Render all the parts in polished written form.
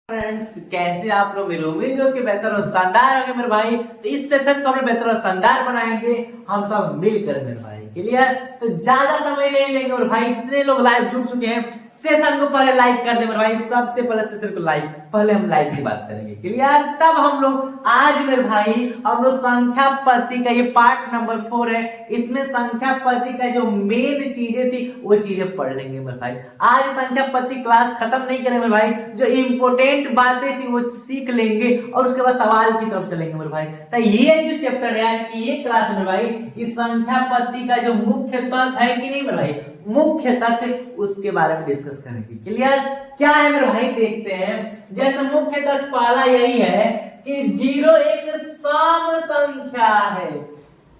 Friends, कैसे आप लोग? मेरी उम्मीद हो कि बेहतर और शानदार होंगे मेरे भाई। तो इस सेशन को हम बेहतर और शानदार बनाएंगे हम सब मिलकर मेरे भाई। क्लियर? तो ज्यादा समय नहीं लेंगे मेरे भाई। जितने लोग लाइव जुड़ चुके हैं सेशन को पहले लाइक कर दे मेरे भाई। सबसे पहले सेशन को लाइक, पहले हम लाइक की बात करेंगे। क्लियर? तब हम लोग आज मेरे भाई हम लोग संख्या पद्धति का ये पार्ट नंबर 4 है। इसमें संख्या पद्धति का जो मेन चीजें थी वो चीजें पढ़ लेंगे मेरे भाई। आज संख्या पद्धति क्लास खत्म नहीं करेंगे मेरे भाई। जो इंपोर्टेंट बातें थी वो सीख लेंगे और उसके बाद सवाल की तरफ चलेंगे मेरे भाई। तो ये जो चैप्टर है कि ये क्लास में भाई इस संख्या पद्धति का जो मुख्य तत्व है कि नहीं मेरे भाई, मुख्य तत्व उसके बारे में डिस्कस करेंगे। क्लियर? क्या है मेरे भाई देखते हैं। जैसे मुख्य तत्व पहला यही है कि 0 एक सम संख्या है।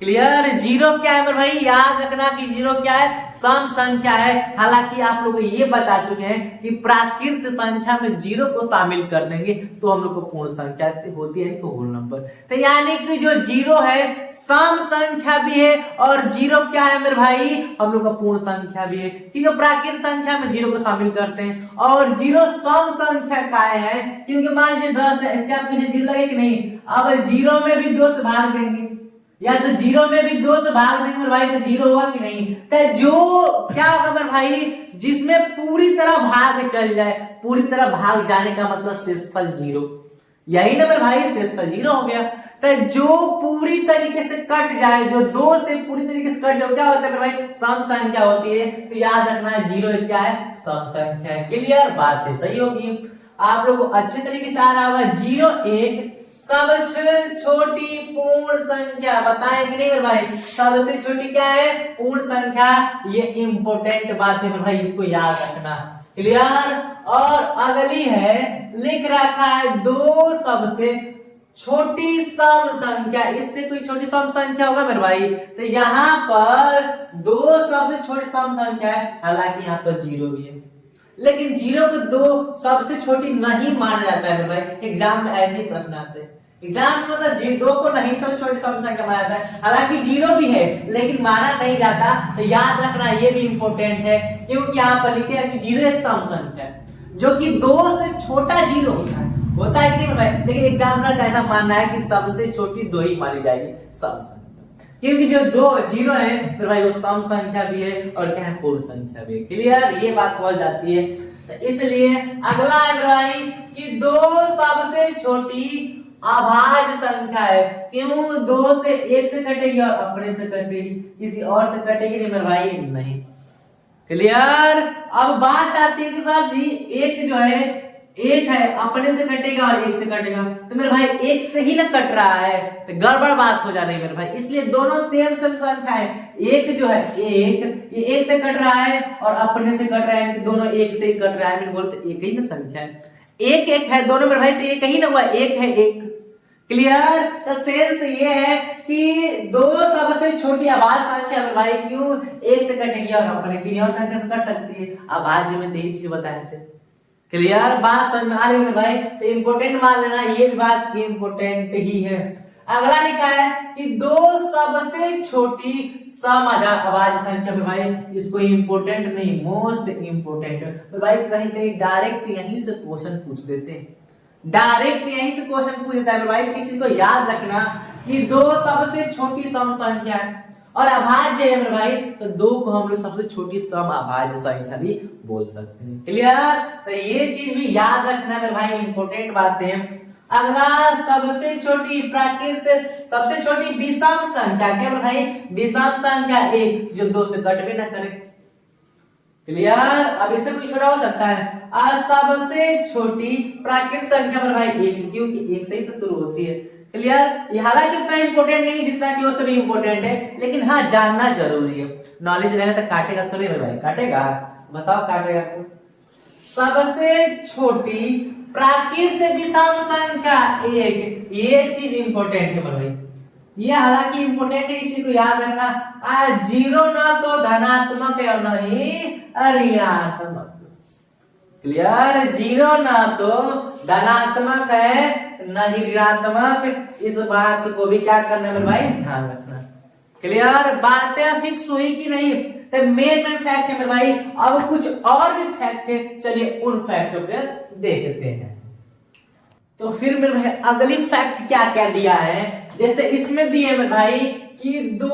क्लियर? 0 क्या है मेरे भाई? याद रखना कि 0 क्या है? सम संख्या है। हालांकि आप लोग को ये बता चुके हैं कि प्राकृत संख्या में 0 को शामिल कर देंगे तो हम लोग को पूर्ण संख्या होती है, होल नंबर। तो यानी कि जो 0 है सम संख्या भी है और 0 क्या है मेरे भाई? हम लोग का पूर्ण संख्या भी है, क्योंकि प्राकृत संख्या में 0 को शामिल करते हैं। और 0 सम संख्या का है, क्योंकि मान लीजिए 10 है, इसके आप मुझे 0 लगे कि नहीं? अब 0 में भी 2 से भाग देंगे, या तो 0 में भी 2 से भाग देंगे मेरे भाई, तो 0 होगा कि नहीं? तो जो क्या होगा मेरे भाई, जिसमें पूरी तरह भाग चल जाए, पूरी तरह भाग जाने का मतलब शेषफल 0, यही ना मेरे भाई, शेषफल 0 हो गया। तो जो पूरी तरीके से कट जाए, जो 2 से पूरी तरीके से कट जाए, क्या होता है मेरे भाई? सम संख्या होती है। तो याद रखना है 0 क्या है? सम संख्या है। क्लियर? बात है सही होगी। आप लोगों को अच्छे तरीके से आ रहा होगा। 0 एक सबसे छोटी पूर्ण संख्या, बताएं कि नहीं मेरे भाई? सबसे छोटी क्या है? पूर्ण संख्या। ये इंपॉर्टेंट बात है मेरे भाई, इसको याद रखना। क्लियर? और अगली है, लिख रखा है 2 सबसे छोटी सम संख्या। इससे कोई छोटी सम संख्या होगा मेरे भाई? तो यहाँ पर 2 सबसे छोटी सम संख्या है, हालांकि यहाँ पर 0 भी है, लेकिन 0 को 2 सबसे छोटी नहीं माना जाता है मेरे भाई। एग्जाम में ऐसे ही प्रश्न आते हैं। एग्जाम में मतलब 2 को नहीं सबसे छोटी सम संख्या माना जाता है, हालांकि 0 भी है लेकिन माना नहीं जाता। तो याद रखना ये भी इंपॉर्टेंट है, क्योंकि यहाँ पर लिखे हैं कि 0 एक सम संख्या है जो कि 2 से छोटा 0 होता है कि नहीं भाई? लेकिन एग्जामिनर का ऐसा मानना है कि सबसे छोटी 2 ही मानी जाएगी सम संख्या, क्योंकि जो 0 है फिर भाई वो सम संख्या भी है और क्या है? पूर्ण संख्या भी है। क्लियर? ये बात हो जाती है। तो इसलिए अगला है भाई कि 2 सबसे छोटी अभाज्य संख्या है। क्यों? 2 से 1 से कटेगी और अपने से कटेगी, किसी और से कटेगी नहीं मेरे भाई, नहीं। क्लियर? अब बात आती है कि साहब जी एक जो है, एक है अपने से कटेगा और 1 से कटेगा, तो मेरे भाई 1 से ही ना कट रहा है, तो गड़बड़ बात हो जा रही है मेरे भाई। इसलिए दोनों सेम सेम संख्या है। एक जो है एक, ये 1 से कट रहा है और अपने से कट रहा है, दोनों 1 से ही कट रहा है। मैंने बोलते एक ही ना संख्या है, एक एक है दोनों मेरे भाई, तो एक ही ना हुआ, एक है एक। क्लियर? तो सेंस ये है कि 2 सबसे छोटी अभाज्य संख्या मेरे भाई, क्यों? 1 से कटेगी और अपने की और संख्या से कट सकती है। अभाज्य में तो यही चीज बताए थे। क्लियर? बात समझ में आ रही है भाई? तो इंपोर्टेंट मान लेना, ये भी बात इंपोर्टेंट ही है। अगला लिखा है कि 2 सबसे छोटी सम अभाज्य संख्या में भाई, इसको इंपोर्टेंट नहीं, मोस्ट इंपोर्टेंट तो भाई। कहीं कहीं डायरेक्ट यहीं से क्वेश्चन पूछ देते हैं, डायरेक्ट यहीं से क्वेश्चन पूछ देता है भाई। तो इसी को याद रखना कि 2 सबसे छोटी सम संख्या है और अभाज्य है मेरे भाई, तो 2 को हम लोग सबसे छोटी सम अभाज्य संख्या भी बोल सकते हैं। क्लियर? तो ये चीज भी याद रखना मेरे भाई, इंपॉर्टेंट बातें हैं। अगला सबसे छोटी प्राकृत, सबसे छोटी विषम संख्या क्या मेरे भाई? विषम संख्या 1 जो 2 से कट भी ना करे। क्लियर? अब इससे कोई छोटा हो सकता है? सबसे छोटी प्राकृत संख्या मेरे भाई 1, क्योंकि 1 से ही तो शुरू होती है। क्लियर? हालांकि उतना इंपॉर्टेंट नहीं जितना कि वो सभी इंपॉर्टेंट है, लेकिन हाँ जानना जरूरी है। नॉलेज रहेगा तो काटेगा थोड़ी मेरे भाई, काटेगा? बताओ काटेगा तो। सबसे छोटी प्राकृत विषम संख्या 1, ये चीज इंपॉर्टेंट है मेरे भाई, ये हालांकि इंपॉर्टेंट है, इसी को याद रखना। 0 ना तो धनात्मक है और ना ही ऋणात्मक। क्लियर? 0 ना तो धनात्मक है ना ही ऋणात्मक, इस बात को भी क्या करना है भाई? ध्यान रखना। क्लियर? बातें फिक्स हुई कि नहीं? तो मेन फैक्ट है मेरे भाई। अब कुछ और भी फैक्ट है, चलिए उन फैक्टों पे देखते हैं। तो फिर मेरे भाई अगली फैक्ट क्या क्या दिया है, जैसे इसमें दिए मेरे भाई कि 2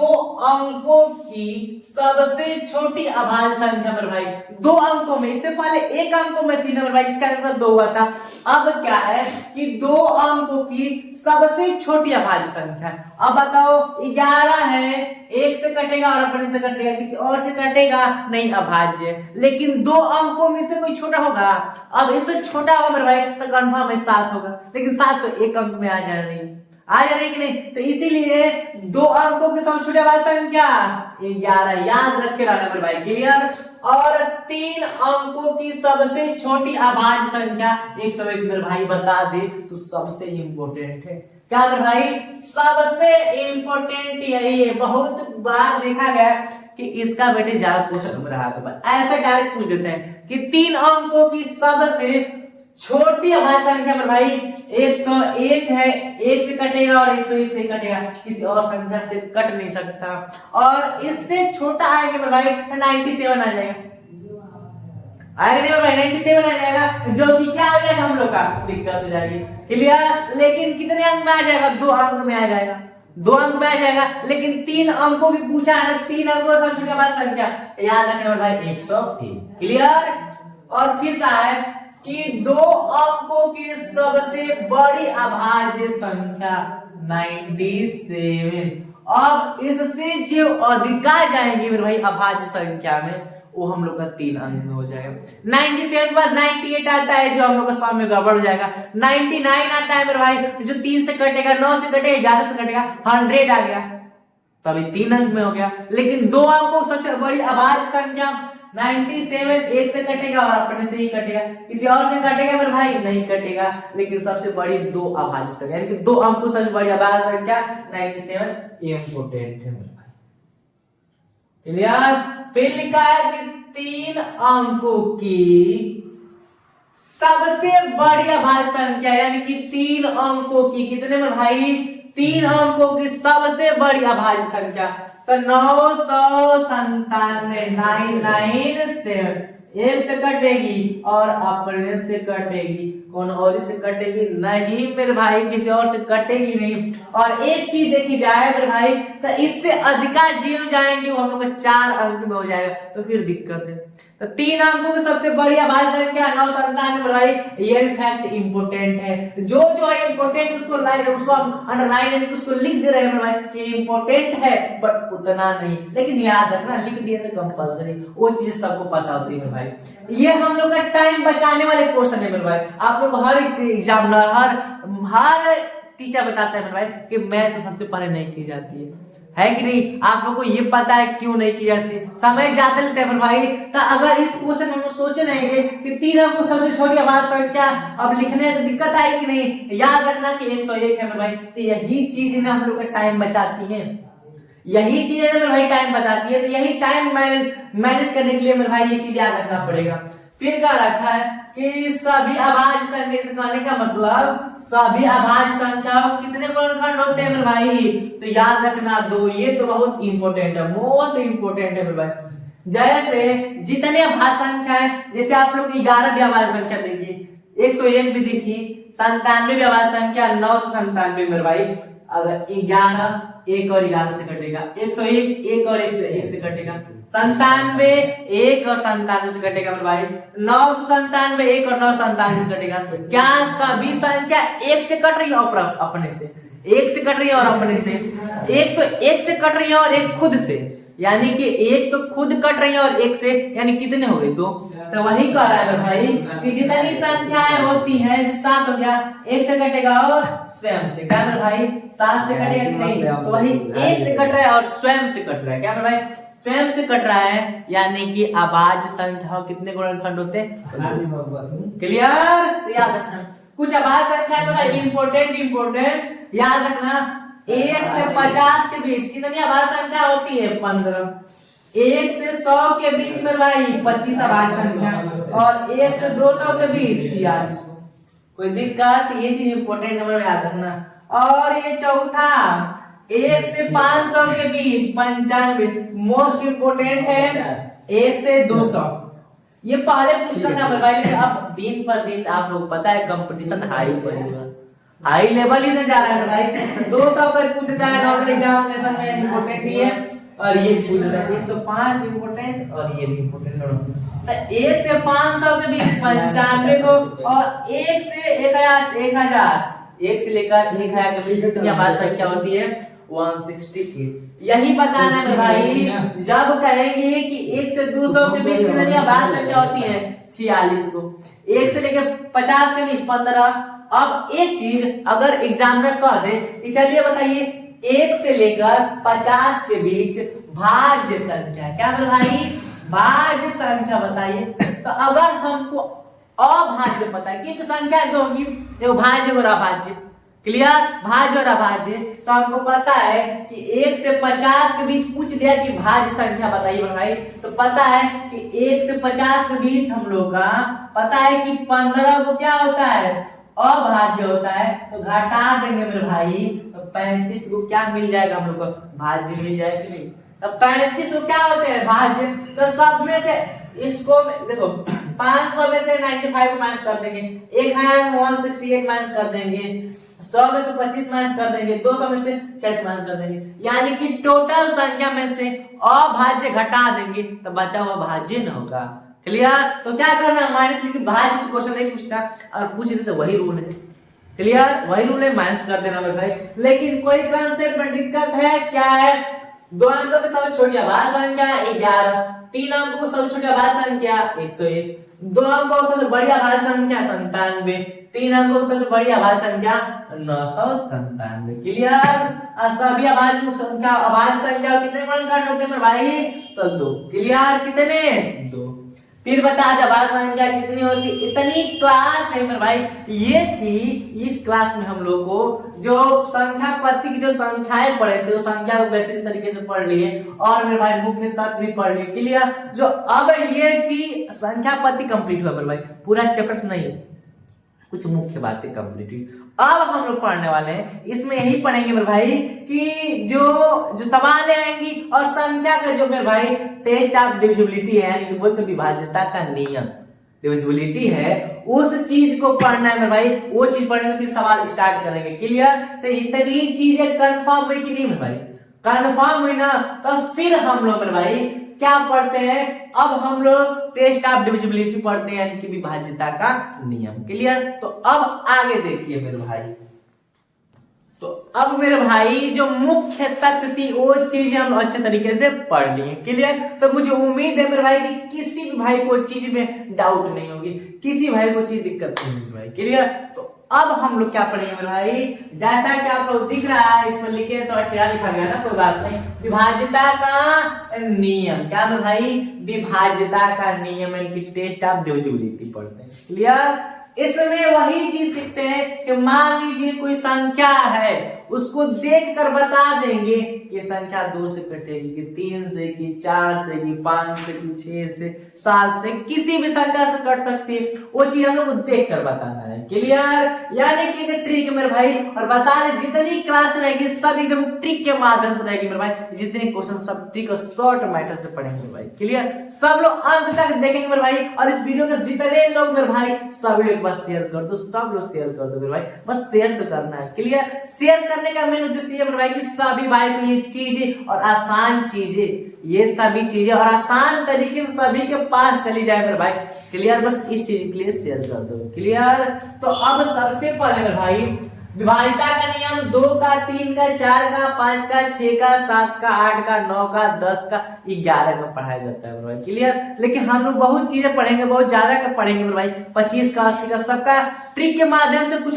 अंकों की सबसे छोटी अभाज्य संख्या मेरे भाई 2 अंकों में, इससे पहले 1 अंकों में थी ना मेरे भाई, इसका आंसर 2 हुआ था। अब क्या है कि 2 अंकों की सबसे छोटी अभाज्य संख्या। अब बताओ 11 है, 1 से कटेगा और अपने से कटेगा, किसी और से कटेगा नहीं, अभाज्य। लेकिन 2 अंकों में से कोई छोटा होगा, अब इससे छोटा होगा मेरे भाई तो कंफर्म है 7 होगा, लेकिन 7 तो 1 अंक में आ जा रही है, आ जा रही कि नहीं। तो इसीलिए 2 अंकों की सबसे छोटी अभाज्य संख्या 11, याद रखे रहना मेरे भाई, क्लियर। और 3 अंकों की सबसे छोटी अभाज्य संख्या 101 मेरे भाई बता दे तो सबसे इंपॉर्टेंट है। क्या मेरे भाई, सबसे इंपॉर्टेंट यही है। बहुत बार देखा गया कि इसका बेटे ज्यादा क्वेश्चन रहा है, ऐसे डायरेक्ट पूछ देते हैं कि 3 अंकों की सबसे छोटी अभाज्य संख्या मेरे भाई 101 है, 1 से कटेगा और 101 से कटेगा, किसी और संख्या से कट नहीं सकता। और इससे छोटा आएगा मेरे भाई 97 आ जाएगा, आएगा नहीं भाई 97 आ जाएगा, जो कि क्या हो जाएगा हम लोग का दिक्कत हो जाएगी, क्लियर। लेकिन कितने अंक में आ जाएगा, 2 अंक में आ जाएगा, 2 अंक में आ जाएगा। लेकिन 3 अंकों की पूछा है ना, 3 अंकों सबसे छोटी अभाज्य संख्या याद रखना भाई 103, क्लियर। और फिर कहा है कि 2 अंकों की सबसे बड़ी अभाज्य संख्या 97। अब इससे जो अधिका जाएंगे मेरे भाई अभाज्य संख्या में, वो हम लोग का 3 अंक में हो जाएगा। 97 के बाद 98 आता है, जो हम लोग का सम में गड़बड़ हो जाएगा। 99 आता है मेरे भाई, जो 3 से कटेगा, 9 से कटेगा, 11 से कटेगा, 100 आ गया, तो अभी 3 अंक में हो गया। लेकिन 2 अंकों सबसे बड़ी अभाज्य संख्या 97, 1 से कटेगा और अपने से ही कटेगा, किसी और से कटेगा मेरे भाई नहीं कटेगा। लेकिन सबसे बड़ी 2 अभाज्य संख्या, यानी कि 2 अंकों सबसे बड़ी अभाज्य संख्या 97 इंपोर्टेंट है मेरे भाई, क्लियर। फिर लिखा है कि 3 अंकों की सबसे बड़ी अभाज्य संख्या, यानी कि 3 अंकों की कितने में भाई, 3 अंकों की सबसे बड़ी अभाज्य संख्या, तो 997, 997 1 से कटेगी और अपने से कटेगी, कौन और से कटेगी नहीं मेरे भाई, किसी और से कटेगी नहीं। और एक चीज देखी जाए मेरे भाई, तो इससे अधिका जीव जाएंगे वो हम लोग 4 अंक में हो जाएगा, तो फिर दिक्कत है। तो 3 अंकों की सबसे बड़ी अभाज्य संख्या 997 मेरे भाई, ये भी फैक्ट इंपोर्टेंट है। जो है इंपोर्टेंट उसको हम अंडरलाइन यानी उसको लिख दे रहे हैं मेरे भाई कि इंपोर्टेंट है, बट उतना नहीं। लेकिन याद रखना, लिख दिए तो कंपलसरी, वो चीज सबको पता होती है मेरे भाई। ये हम लोग का टाइम बचाने वाले क्वेश्चन है मेरे भाई। आप लोग हर एग्जामिनर हर टीचर बताता है मेरे भाई कि मैथ तो सबसे पहले नहीं की जाती है कि नहीं। आप लोग को ये पता है क्यों नहीं की जाती, समय ज्यादा लेते हैं मेरे भाई। तो अगर इस क्वेश्चन में हम सोच रहेंगे कि 3 अंकों सबसे छोटी अभाज्य संख्या अब लिखने तो दिक्कत आएगी कि नहीं, याद रखना कि 101 है मेरे भाई। तो यही चीज ना हम लोग का टाइम बचाती है, यही चीज है मेरे भाई टाइम बताती है। तो यही टाइम मैनेज करने के लिए मेरे भाई ये चीज याद रखना पड़ेगा। फिर क्या रखा है कि सभी अभाज्य संख्या से कहने का मतलब सभी अभाज्य संख्याओं कितने गुणनखंड होते हैं मेरे भाई, तो याद रखना 2। ये तो बहुत इंपॉर्टेंट है, बहुत इंपॉर्टेंट है मेरे भाई। जैसे जितने अभाज्य संख्या है, जैसे आप लोग 11 भी अभाज्य संख्या देखी, 101 भी देखी, 97 भी अभाज्य संख्या, 997 मेरे भाई। अगर 11 1 और 11 से कटेगा, 101 1 और 101 से कटेगा, 97 1 और 97 से कटेगा मेरे भाई, 997 1 और 997 से कटेगा। क्या सभी संख्या 1 से कट रही है और अपने से, 1 से कट रही है और अपने से, एक तो 1 से कट रही है और एक खुद से, यानी कि एक तो खुद कट रही है और 1 से, यानी कितने हो गए 2। तो वही कह रहा है भाई कि जितनी संख्याएं होती हैं, 7 हो गया, 1 से कटेगा और स्वयं से, क्या मेरे भाई 7 से कटेगा नहीं, तो वही 1 से कट रहा है और स्वयं से कट रहा है, क्या मेरे भाई स्वयं से कट रहा है। यानी कि अभाज्य संख्या कितने गुणनखंड होते हैं, क्लियर। तो याद रखना कुछ अभाज्य संख्या इंपोर्टेंट याद रखना। 1 से 50 के बीच कितनी अभाज्य संख्या होती है, 15। 1 से 100 के बीच में भाई 25 अभाज्य संख्या, और 1 से 200 के बीच 40। कोई दिक्कत, ये चीज इंपोर्टेंट हमें याद रखना। और ये चौथा 1 से 500 के बीच 95, मोस्ट इंपोर्टेंट है 1 से 200। ये पहले पूछना था मेरे भाई, लेकिन अब दिन पर दिन आप लोग पता है कंपटीशन हाई लेवल ही में जा रहा है भाई। 200 का पूछ देता है नॉर्मल एग्जामिनेशन में, इंपॉर्टेंट ही है। और ये पूछ रहा है 105 इंपॉर्टेंट और ये भी इंपॉर्टेंट है। 1 से 500 के बीच 95 को, और 1 से 1000 1 से लेकर 1000 के बीच कितनी आबाद संख्या होती है? 168। यही बताना है भाई, जब कहेंगे कि 1 से 200 के बीच कितनी आबाद संख्या होती है? 46 को। 1 से लेकर 50 के बीच 15। अब एक चीज अगर एग्जाम में कह दे, चलिए बताइए 1 से लेकर 50 के बीच भाज्य संख्या क्या मेरे भाई? भाज्य संख्या बताइए। तो अगर हमको अभाज्य पता है कि संख्या दो होगी, देखो भाज्य और अभाज्य, क्लियर? भाज्य और अभाज्य, तो हमको पता है कि 1 से 50 के बीच पूछ दिया कि भाज्य संख्या बताइए भाई, तो पता है कि 1 से 50 के बीच हम लोग का पता है कि 15 को क्या होता है? अभाज्य होता है। तो घटा देंगे मेरे भाई, तो 35 को क्या मिल जाएगा हम लोग को? भाज्य मिल जाएगा कि नहीं? तो 35 को क्या होते हैं? भाज्य। तो सब में से इसको देखो 500 में से 95 को माइनस कर देंगे, 168 माइनस कर देंगे, 100 में से 25 माइनस कर देंगे, 200 में से 6 माइनस कर देंगे, यानी कि टोटल संख्या में से अभाज्य घटा देंगे तो बचा हुआ भाज्य न होगा। क्लियर? तो क्या करना? माइनस लिख, भाज्य से क्वेश्चन नहीं पूछता, और पूछ दे तो वही रूल है। क्लियर? वही रूल है, माइनस कर देना भाई। लेकिन कोई कंसेप्ट में दिक्कत है? क्या है? 2 अंकों की सबसे छोटी आभाज्य संख्या 11, 3 अंकों की सबसे छोटी आभाज्य संख्या 101, 2 अंकों की सबसे बड़ी आभाज्य संख्या 97, 3 अंकों की सबसे बड़ी आभाज्य संख्या 997। क्लियर? सभी अभाज्य संख्या कितने मान काट सकते हैं भाई? तो 2। क्लियर? कितने? 2। फिर बता दे आभाज्य संख्या कितनी होती? इतनी क्लास है मेरे भाई। ये थी, इस क्लास में हम लोग को जो संख्या पत्ती की जो संख्याएं पढ़े थे, वो संख्या को बेहतरीन तरीके से पढ़ लिए, और मेरे भाई मुख्य तत्व भी पढ़ लिए। क्लियर? जो अब ये की संख्या पत्ती कंप्लीट हुआ मेरे भाई, पूरा चैप्टर नहीं, कुछ मुख्य बातें कंप्लीट हुई। अब हम लोग पढ़ने वाले हैं, इसमें यही पढ़ेंगे मेरे भाई कि जो सवाल आएंगी और संख्या का जो मेरे भाई टेस्ट ऑफ डिविजिबिलिटी है, यानी कि बोलते विभाज्यता का नियम, डिविजिबिलिटी है, उस चीज को पढ़ना है मेरे भाई। वो चीज पढ़ने फिर सवाल स्टार्ट करेंगे। क्लियर? तो इतनी चीजें कंफर्म हुई कि नहीं मेरे भाई? कंफर्म हुई ना, तो फिर हम लोग मेरे भाई क्या पढ़ते हैं? अब हम लोग टेस्ट ऑफ डिविजिबिलिटी पढ़ते हैं, यानी कि विभाज्यता का नियम। क्लियर? तो अब आगे देखिए मेरे भाई, तो अब मेरे भाई जो मुख्य तत्व थी वो चीजें हम अच्छे तरीके से पढ़ लिए। क्लियर? तो मुझे उम्मीद है मेरे भाई कि किसी भी भाई को चीज में डाउट नहीं होगी, किसी भाई को चीज दिक्कत नहीं होगी भाई। क्लियर? तो अब हम लोग क्या पढ़ेंगे मेरे भाई? जैसा कि आप लोग दिख रहा है, इसमें लिखे तो क्या लिखा गया ना, कोई बात नहीं, विभाज्यता का नियम। क्या मेरे भाई? विभाज्यता का नियम, यानी कि टेस्ट ऑफ डिविजिबिलिटी पढ़ते हैं। क्लियर? इसमें वही चीज सीखते हैं कि मान लीजिए कोई संख्या है, उसको देखकर बता देंगे कि संख्या 2 से कटेगी, कि 3 से, कि 4 से, कि 5 से, कि 6 से, 7 से, किसी भी संख्या से कट सकती है। वो चीज हम लोग को देखकर बताना है। क्लियर? यानी कि एक ट्रिक मेरे भाई, और बताने जितनी क्लास रहेगी सब एकदम ट्रिक के माध्यम से रहेगी मेरे भाई। जितने क्वेश्चन सब ट्रिक और शॉर्ट मैटर से पढ़ेंगे मेरे भाई। क्लियर? सब लोग अंत तक देखेंगे मेरे भाई, और इस वीडियो के जितने लोग मेरे भाई सभी लोग बस शेयर कर दो, सब लोग शेयर कर दो मेरे भाई, बस शेयर तो करना है। क्लियर? शेयर करने का मेन उद्देश्य ये मेरे भाई कि सभी भाई को ये चीजें और आसान चीजें, ये सभी चीजें और आसान तरीके से सभी के पास चली जाए मेरे भाई। क्लियर? बस इस चीज के लिए शेयर कर दो। क्लियर? तो अब सबसे पहले मेरे भाई विभाज्यता का नियम 2 का, 3 का, 4 का, 5 का, 6 का, 7 का, 8 का, 9 का, 10 का, 11 का पढ़ाया जाता है मेरे भाई। क्लियर? लेकिन हम लोग बहुत चीजें पढ़ेंगे, बहुत ज्यादा का पढ़ेंगे मेरे भाई, 25 का, 80 का, सबका ट्रिक के माध्यम से, कुछ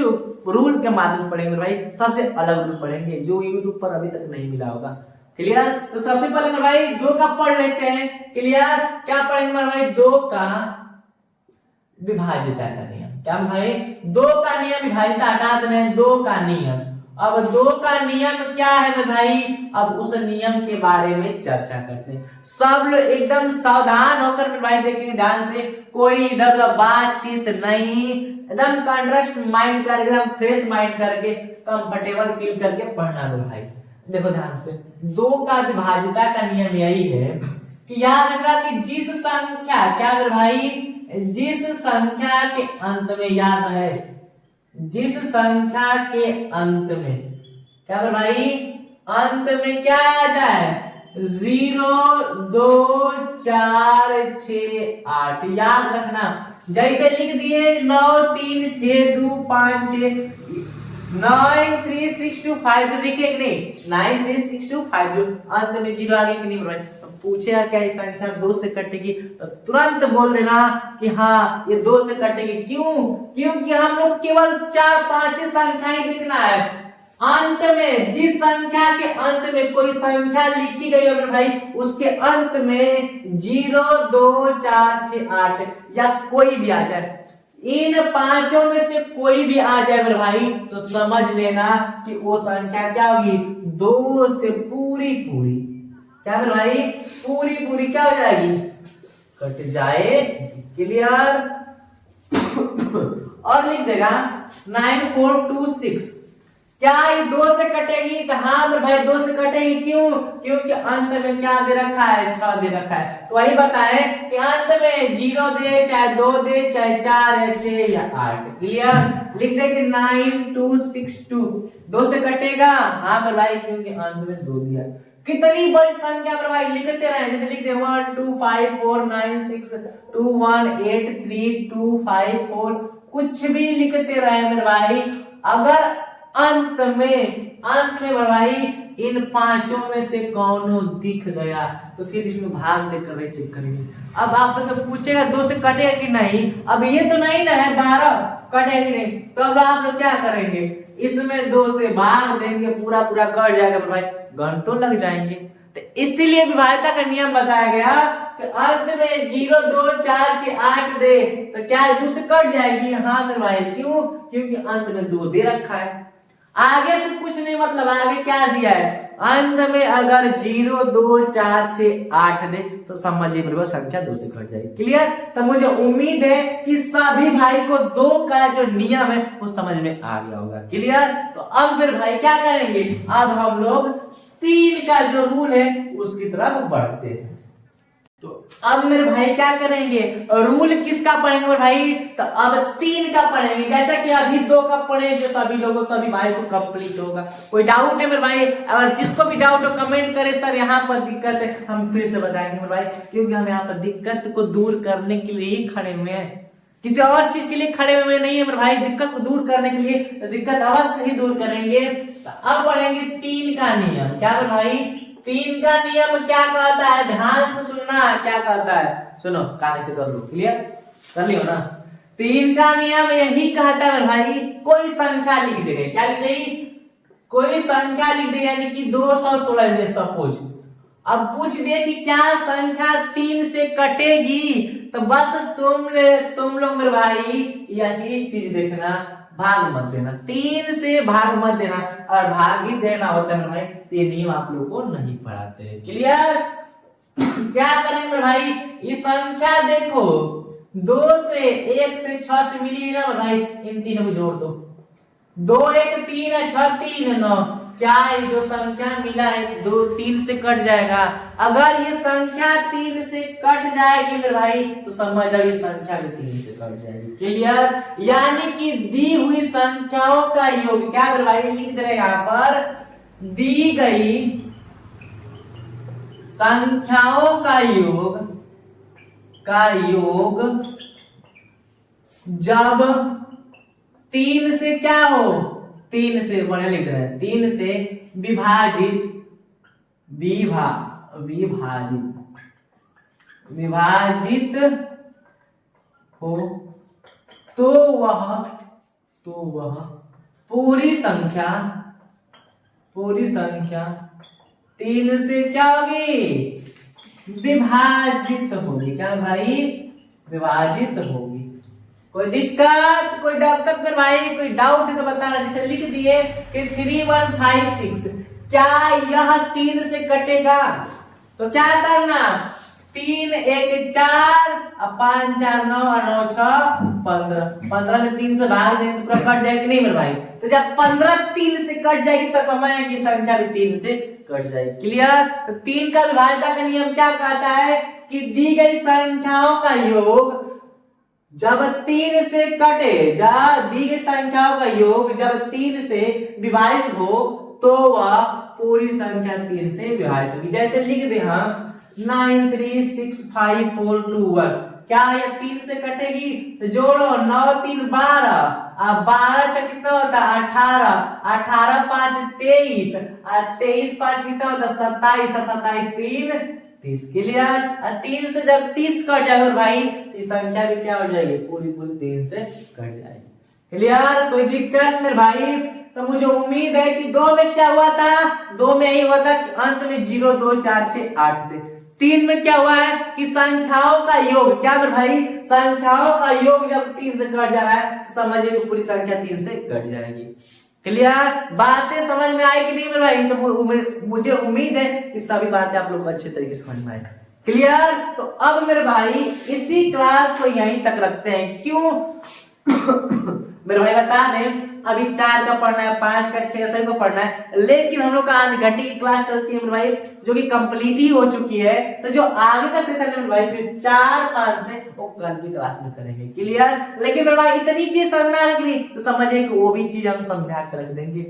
रूल के माध्यम से पढ़ेंगे मेरे भाई। सबसे अलग रूल पढ़ेंगे जो यूट्यूब पर अभी तक नहीं मिला होगा। क्लियर? तो सबसे पहले मेरे भाई 2 का पढ़ लेते हैं। क्लियर? क्या पढ़ेंगे मेरे भाई? 2 का विभाज्यता का नियम। क्या भाई? 2 का नियम, विभाज्यता हटा देना है, 2 का नियम। अब 2 का नियम क्या है मेरे भाई? अब उस नियम के बारे में चर्चा करते हैं। सब लोग एकदम सावधान होकर मेरे भाई देखेंगे ध्यान से, कोई इधर बातचीत नहीं, एकदम कंट्रास्ट माइंड करके, एकदम फ्रेश माइंड करके, कंफर्टेबल फील करके पढ़ना मेरे भाई। देखो ध्यान से, 2 का विभाज्यता का नियम यही है कि याद रखना कि जिस संख्या, क्या मेरे भाई, जिस संख्या के अंत में, याद है, जिस संख्या के अंत में, क्या मेरे भाई, अंत में क्या आ जाए, 0 2 4 6 8, याद रखना। जैसे लिख दिए 9 3 6 2 5 6 9 3 6 2 5 2, लिखे कि नहीं, 9 3 6 2 5 2, अंत में 0 आगे कि नहीं भाई। पूछेगा क्या ये संख्या 2 से कटेगी, तो तुरंत बोल देना कि हाँ ये 2 से कटेगी। क्यों? क्योंकि हम लोग केवल 4 5 संख्याएं देखना है। अंत में, जिस संख्या के अंत में कोई संख्या लिखी गई है भाई, उसके अंत में 0 2 4 6 8 या कोई भी आ जाए, इन पांचों में से कोई भी आ जाए मेरे भाई, तो समझ लेना कि वो संख्या क्या होगी, 2 से पूरी पूरी, क्या मेरे भाई, पूरी पूरी क्या हो जाएगी, कट जाए। क्लियर? और लिख देगा 9 4 2 6, क्या ये 2 से कटेगी, तो हाँ मेरे भाई 2 से कटेगी। क्यों? क्योंकि अंत में क्या दे रखा है, 6 दे रखा है। तो वही बताए कि अंत में 0 दे, चाहे 2 दे, चाहे 4 या 6 या 8। क्लियर? लिख दे कि 9 2 6 2, 2 से कटेगा, हाँ मेरे भाई, क्योंकि अंत में 2 दिया। कितनी बड़ी संख्या मेरे भाई, लिखते रहे, जैसे लिख दे 1 2 5 4 9 6 2 1 8 3 2 5 4, कुछ भी लिखते रहे मेरे भाई। अगर अंत में मेरे भाई इन पांचों में से कौनो दिख गया, तो फिर इसमें भाग देकर चेक करेंगे। अब आप लोग से पूछेगा 2 से कटेगा कि नहीं, अब ये तो नहीं ना है 12, कटेगा कि नहीं, तो अब आप लोग क्या करेंगे, इसमें 2 से भाग देंगे, पूरा पूरा कट जाएगा मेरे भाई, घंटों लग जाएंगे। तो इसीलिए विभाज्यता का नियम बताया गया कि अंत में 0 2 4 6 8 दे, तो क्या 2 से कट जाएगी, हाँ मेरे भाई। क्यों? क्योंकि अंत में 2 दे रखा है। आगे से कुछ नहीं, मतलब आगे क्या दिया है, अंत में अगर 0 2 4 6 8 दे, तो समझिए मेरे भाई संख्या 2 से कट जाएगी। क्लियर? तो मुझे उम्मीद है कि सभी भाई को 2 का जो नियम है वो समझ में आ गया होगा। क्लियर? तो अब मेरे भाई क्या करेंगे, अब हम लोग 3 का जो रूल है उसकी तरफ बढ़ते हैं। तो अब मेरे भाई क्या करेंगे, रूल किसका पढ़ेंगे मेरे भाई, तो अब 3 का पढ़ेंगे, जैसा कि अभी 2 का पढ़े, जो सभी लोगों, सभी भाई को कंप्लीट होगा। कोई डाउट है मेरे भाई? अगर जिसको भी डाउट हो कमेंट करे, सर यहाँ पर दिक्कत है, हम फिर से बताएंगे मेरे भाई, क्योंकि हम यहाँ पर दिक्कत को दूर करने के लिए ही खड़े हुए हैं, किसी और चीज के लिए खड़े हुए नहीं है मेरे भाई। दिक्कत को दूर करने के लिए तो दिक्कत अवश्य ही दूर करेंगे। तो अब पढ़ेंगे 3 का नियम। क्या मेरे भाई, 3 का नियम क्या कहता है, ध्यान से सुनना, क्या कहता है, सुनो, कान से कर लो। क्लियर? कर लियो ना? 3 का नियम यही कहता है भाई, कोई संख्या लिख दे, क्या लिख दे, कोई संख्या लिख दे, यानी कि 216 सपोज। अब पूछ दे कि क्या संख्या 3 से कटेगी, तो बस तुम लोग मेरे भाई यही चीज देखना, भाग मत देना, 3 से भाग मत देना, और भाग ही देना होता है मेरे भाई, तो ये नियम आप लोग को नहीं पढ़ाते हैं। क्लियर? क्या करेंगे मेरे भाई, ये संख्या देखो 2 से 1 से 6 से मिली ना मेरे भाई, इन तीनों को जोड़ दो, 2 1 3 6 3 9, क्या ये जो संख्या मिला है 2 3 से कट जाएगा। अगर ये संख्या 3 से कट जाएगी मेरे भाई, तो समझ जाओ ये संख्या भी 3 से कट जाएगी। क्लियर? यानी कि दी हुई संख्याओं का योग, क्या मेरे भाई, लिख दे रहे यहाँ पर, दी गई संख्याओं का योग जब 3 से क्या हो, 3 से बढ़िया लिख रहे हैं, 3 से विभाजित हो, तो वह पूरी संख्या 3 से क्या होगी, विभाजित होगी। क्या भाई, विभाजित होगी। कोई दिक्कत, कोई दिक्कत मेरे भाई, कोई डाउट है तो बताना। जैसे लिख दिए कि 3156, क्या यह 3 से कटेगा, तो क्या करना, 3 1 4 और 5 4 9 और 9 6 15। 15 में 3 से भाग देंगे तो पूरा कट जाएगी नहीं मेरे भाई। तो जब 15 3 से कट जाएगी तो समझ है कि संख्या भी 3 से कट जाएगी। क्लियर? तो 3 का विभाज्यता का नियम क्या कहता है कि दी गई संख्याओं का योग जब 3 से कटे, दी गई संख्याओं का योग जब 3 से विभाजित हो तो वह पूरी संख्या 3 से विभाजित होगी। जैसे लिख दे हम 9365421, क्या यह 3 से कटेगी? तो जोड़ो 9 3 12, अब 12 से कितना होता है 18, 18 5 23 और 23 5 कितना होता है 27, 27 3 30। क्लियर? 3 से जब 30 कट जाएगा भाई तो संख्या भी क्या हो जाएगी? पूरी 3 से कट जाएगी। क्लियर? कोई दिक्कत मेरे भाई? तो मुझे उम्मीद है कि 2 में क्या हुआ था? 2 में यही हुआ था कि अंत में 0 2 4 6 8 थे। 3 में क्या हुआ है कि संख्याओं का योग, क्या मेरे भाई? संख्याओं का योग जब 3 से कट जा रहा है समझिए कि पूरी संख्या 3 से कट जाएगी। क्लियर? बातें समझ में आई कि नहीं मेरे भाई? तो मुझे उम्मीद है कि सभी बातें आप लोग को अच्छे तरीके से समझ में आई। क्लियर? तो अब मेरे भाई इसी क्लास को यहीं तक रखते हैं। क्यों? मेरे भाई बता दें अभी 4 का पढ़ना है, 5 का 6 का सभी को पढ़ना है, लेकिन हम लोग का आधे घंटे की क्लास चलती है मेरे भाई जो कि कंप्लीट ही हो चुकी है। तो जो आगे का सेशन है मेरे भाई जो 4 5 से वो कल की क्लास में करेंगे। क्लियर? लेकिन मेरे भाई इतनी चीज समझना है कि नहीं तो समझिए कि वो भी चीज हम समझा कर रख देंगे।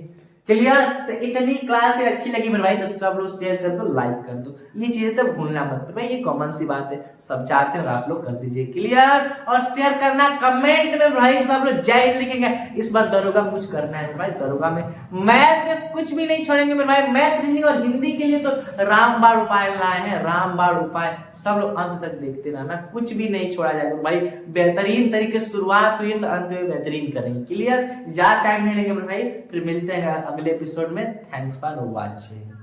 क्लियर? तो इतनी क्लास अच्छी लगी मेरे भाई तो सब लोग शेयर कर दो, लाइक कर दो, ये चीजें तो भूलना मत भाई, ये कॉमन सी बात है, सब चाहते हैं और आप लोग कर दीजिए। क्लियर? और शेयर करना, कमेंट में भाई सब लोग जय हिंद लिखेंगे। इस बार दरोगा में कुछ करना है मेरे भाई, दरोगा में मैथ में कुछ भी नहीं छोड़ेंगे मेरे भाई। मैथ, रीजनिंग और हिंदी के लिए तो रामबाण उपाय लाए हैं, रामबाण उपाय, सब लोग अंत तक देखते रहना, कुछ भी नहीं छोड़ा जाएगा भाई। बेहतरीन तरीके से शुरुआत हुई तो अंत में बेहतरीन करेंगे। क्लियर? ज्यादा टाइम नहीं लेंगे मेरे भाई, फिर मिलते हैं अगले एपिसोड में। Thanks for watching.